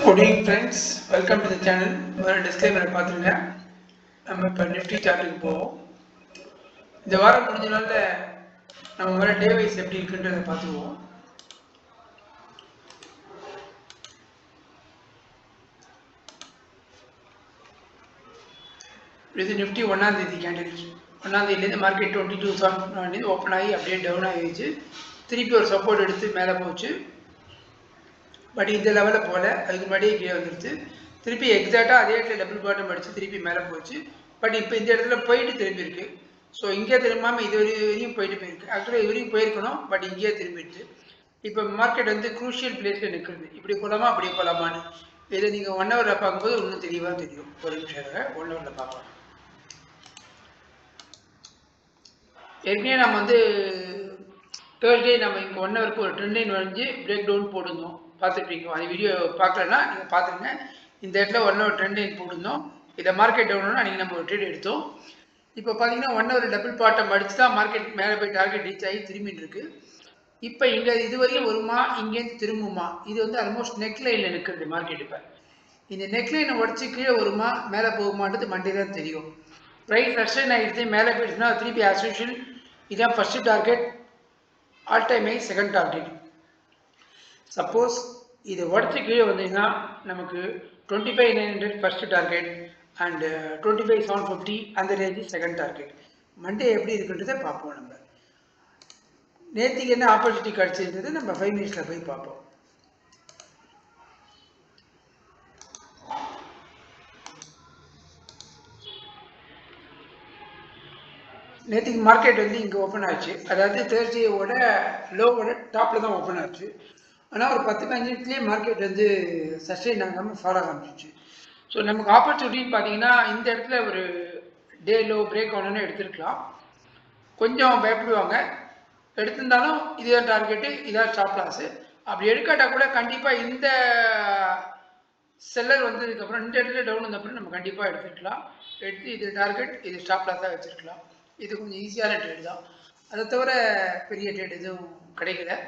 Good evening friends, welcome to the channel. ஒரு டிஸ்க்ளைமரை பார்த்துருங்க. நம்ம இப்போ நிஃப்டி சார்ட்டுக்கு போவோம். இந்த வாரம் முடிஞ்ச நாள்ல நம்ம வர டே வைஸ் எப்படி இருக்குன்றதை பார்த்துக்குவோம். இது நிஃப்டி 1ஆம் தேதி கேண்டில் 1ஆம் தேதியிலேருந்து மார்க்கெட் 22,700 ஓப்பன் ஆகி அப்படியே டவுன் ஆகிடுச்சு. திருப்பி ஒரு சப்போர்ட் எடுத்து மேலே போச்சு. பட் இந்த லெவலில் போல அதுக்கு முன்னாடியே கீழே வந்துடுச்சு. திருப்பி எக்ஸாக்டாக அதே இடத்துல டபுள் பாட்டம் அடித்து திருப்பி மேலே போச்சு. பட் இப்போ இந்த இடத்துல போயிட்டு திரும்பி இருக்கு. ஸோ இங்கே திரும்பாமல் இது வரையும் போயிட்டு போயிருக்கு. ஆக்சுவலாக இது வரையும் போயிருக்கணும், பட் இங்கேயே திரும்பிடுச்சு. இப்போ மார்க்கெட் வந்து குரூஷியல் பிளேஸில் நிற்கிறது. இப்படி போகலாமா அப்படி போகலாமான்னு இதை நீங்கள் 1 ஹவரில் பார்க்கும்போது இன்னும் தெளிவாக தெரியும். ஒரு நிமிஷம் 1 ஹவரில் பார்க்கலாம். ஏற்கனவே நம்ம வந்து தேர்ஸ்டே நம்ம இங்கே 1 ஹவருக்கு ஒரு ட்ரெண்ட் லைன் வரைஞ்சி பிரேக் டவுன் போட்டிருந்தோம். பார்த்துருப்பீங்க. அந்த வீடியோ பார்க்கலன்னா நீங்கள் பார்த்துருங்க. இந்த இடத்துல 1 ஹவர் ட்ரெண்ட் லைன் போட்டிருந்தோம். இதை மார்க்கெட் டவுன் அன்றைக்கி நம்ம ஒரு ட்ரேட் எடுத்தோம். இப்போ பார்த்தீங்கன்னா 1 ஹவர் டபுள் பாட்டம் அடிச்சு தான் மார்க்கெட் மேலே போய் டார்கெட் ரீச் ஆகி திரும்பிட்டு இருக்கு. இப்போ இங்கே இது வரையும் வருமா, இங்கேருந்து திரும்புமா, இது வந்து ஆல்மோஸ்ட் நெக் லைனில் நிற்கிறது மார்க்கெட். இப்போ இந்த நெக் லைனை உடச்சி கீழே வருமா மேலே போகுமான்றது மண்டே தான் தெரியும். ப்ரைஸ் சஸ்டைன் ஆகிடுச்சு, மேலே போயிடுச்சுன்னா திருப்பி ஆஸ் யூஷுவல் இதான் first target, all time high second target. Suppose இது உடச்சி கீழே வந்தீங்கன்னா நமக்கு 25,900 ஃபர்ஸ்ட் டார்கெட் அண்ட் 25,750 அந்த ரேஞ்சு செகண்ட் டார்கெட். மண்டே எப்படி இருக்குன்றதை பார்ப்போம். நம்ம நேற்றுக்கு என்ன ஆப்பர்ச்சுனிட்டி கிடச்சிருந்தது நம்ம 5 மினிட்ஸில் போய் பார்ப்போம். நேற்றுக்கு மார்க்கெட் வந்து இங்கே ஓப்பன் ஆச்சு. அதாவது தேர்ஸ்டேவோட லோவோட டாப்பில் தான் ஓப்பன் ஆச்சு. ஆனால் ஒரு 10-15 நிமிஷத்துலேயே மார்க்கெட் வந்து சஸ்டெயின் ஆகாமல் ஃபாலோ ஆரம்பிச்சிச்சு. ஸோ நமக்கு ஆப்பர்ச்சுனிட்டின்னு பார்த்தீங்கன்னா இந்த இடத்துல ஒரு டே லோ பிரேக் ஆகணும்னு எடுத்துருக்கலாம். கொஞ்சம் பயப்படுவாங்க. எடுத்திருந்தாலும் இதுதான் டார்கெட்டு, இதான் ஸ்டாப் லாஸு. அப்படி எடுக்காட்டா கூட கண்டிப்பாக இந்த செல்லர் வந்ததுக்கப்புறம் இந்த இடத்துல டவுன் வந்தப்பறம் நம்ம கண்டிப்பாக எடுத்துருக்கலாம். எடுத்து இது டார்கெட், இது ஸ்டாப் லாஸாக வச்சுருக்கலாம். இது கொஞ்சம் ஈஸியான ட்ரேடு தான். அதை தவிர பெரிய ட்ரேட் எதுவும் கிடைக்கல.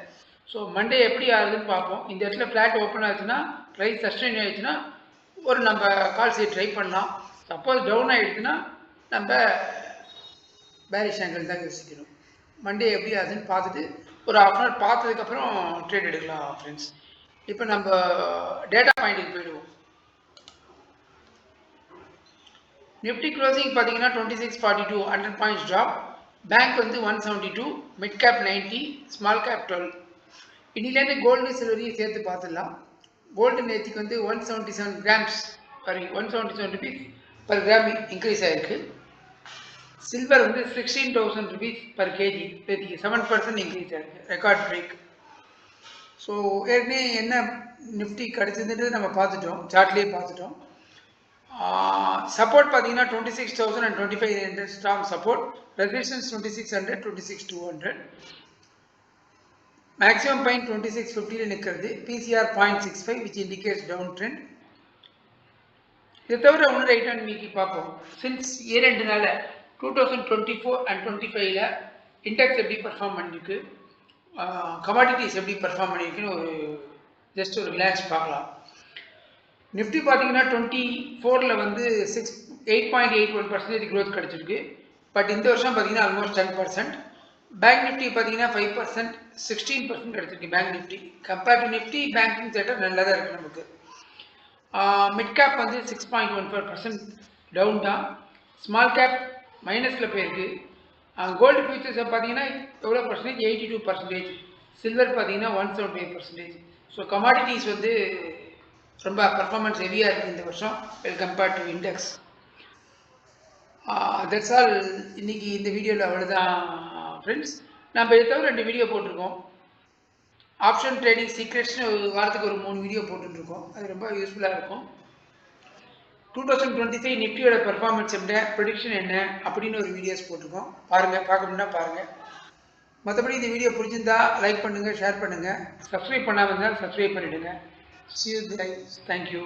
ஸோ மண்டே எப்படி ஆகுதுன்னு பார்ப்போம். இந்த இடத்துல ஃப்ளாட் ஓப்பன் ஆச்சுன்னா ப்ரைஸ் சஸ்டெயின் ஆகிடுச்சுன்னா ஒரு நம்ம கால் சீட் ட்ரை பண்ணலாம். சப்போஸ் டவுன் ஆகிடுச்சுன்னா நம்ம பேரிஷ் ஆங்கிள் தான் யோசிக்கணும். மண்டே எப்படி ஆகுதுன்னு பார்த்துட்டு ஒரு ½ ஹவர் பார்த்ததுக்கப்புறம் ட்ரேட் எடுக்கலாம் ஃப்ரெண்ட்ஸ். இப்போ நம்ம டேட்டா பாயிண்ட்டுக்கு போயிடுவோம். நிஃப்டி க்ளோசிங் பார்த்தீங்கன்னா 2642 100 பாயிண்ட்ஸ் ட்ராப். பேங்க் வந்து 172, மிட் கேப் 90, ஸ்மால் கேப் 12. இன்னிலேருந்து கோல்டு சில்வரையும் சேர்த்து பார்த்துடலாம். கோல்டு நேற்றுக்கு வந்து 177 grams sorry 177 rupees per gram increase ஆகிருக்கு. சில்வர் வந்து 16,000 ருபீஸ் பர் கேஜி நேற்றுக்கு 7% இன்க்ரீஸ் ஆகிருக்கு, ரெக்கார்ட் பிரேக். ஸோ ஏற்கனவே என்ன நிஃப்டி கிடச்சிதுன்றது நம்ம பார்த்துட்டோம், சார்ட்லேயே பார்த்துட்டோம். சப்போர்ட் பார்த்தீங்கன்னா 26,000 and 25,900 strong support. Resistance 2600, 26,200. Maximum point 2650 நிற்கிறது. PCR 0.65 which indicates down trend. இதை தவிர இன்னொரு ஐட்டம் இன்னைக்கு பார்ப்போம். சின்ஸ் இயர் எண்டுனால 2024 and 25ல இண்டெக்ஸ் எப்படி பர்ஃபார்ம் பண்ணிருக்கு, கமாடிட்டிஸ் எப்படி பர்ஃபார்ம் பண்ணியிருக்குன்னு ஒரு ஜஸ்ட் ஒரு கிளான்ஸ் பார்க்கலாம். நிஃப்டி பார்த்தீங்கன்னா 24ல் வந்து 8.81% க்ரோத் கிடச்சிருக்கு. பட் இந்த வருஷம் பார்த்தீங்கன்னா ஆல்மோஸ்ட் 10%. பேங்க் நிஃப்டி பார்த்தீங்கன்னா 5%, 16% கிடச்சிருக்கு bank Nifty. Compared to Nifty banking sector நல்லா தான் இருக்குது நமக்கு. மிட் கேப் வந்து 6.14% டவுன் தான். ஸ்மால் கேப் மைனஸில் போயிருக்கு. கோல்டு ஃபியூச்சர்ஸை பார்த்தீங்கன்னா எவ்வளோ பர்சன்டேஜ், 82%. சில்வர் பார்த்தீங்கன்னா 175%. ஸோ கமாடிட்டிஸ் வந்து ரொம்ப பர்ஃபார்மன்ஸ் ஹெவியாக இருக்குது இந்த வருஷம் well compared to index. That's all. இன்றைக்கி இந்த வீடியோவில் அவ்வளோதான் ஃப்ரெண்ட்ஸ். நம்ம இதை தவிர 2 வீடியோ போட்டிருக்கோம். ஆப்ஷன் ட்ரேடிங் சீக்ரெட்ஸ்னு ஒரு வாரத்துக்கு ஒரு 3 வீடியோ போட்டுட்ருக்கோம். அது ரொம்ப யூஸ்ஃபுல்லாக இருக்கும். 2023 நிஃப்டியோட பர்ஃபார்மன்ஸ் என்ன, ப்ரெடிக்ஷன் என்ன அப்படின்னு ஒரு வீடியோஸ் போட்டிருக்கோம். பாருங்கள், பார்க்க முடியும்னா பாருங்கள். மற்றபடி இந்த வீடியோ பிடிச்சிருந்தா லைக் பண்ணுங்கள், ஷேர் பண்ணுங்கள். சப்ஸ்கிரைப் பண்ணாமல் இருந்தால் சப்ஸ்கிரைப் பண்ணிவிடுங்க. See you guys. Thank you.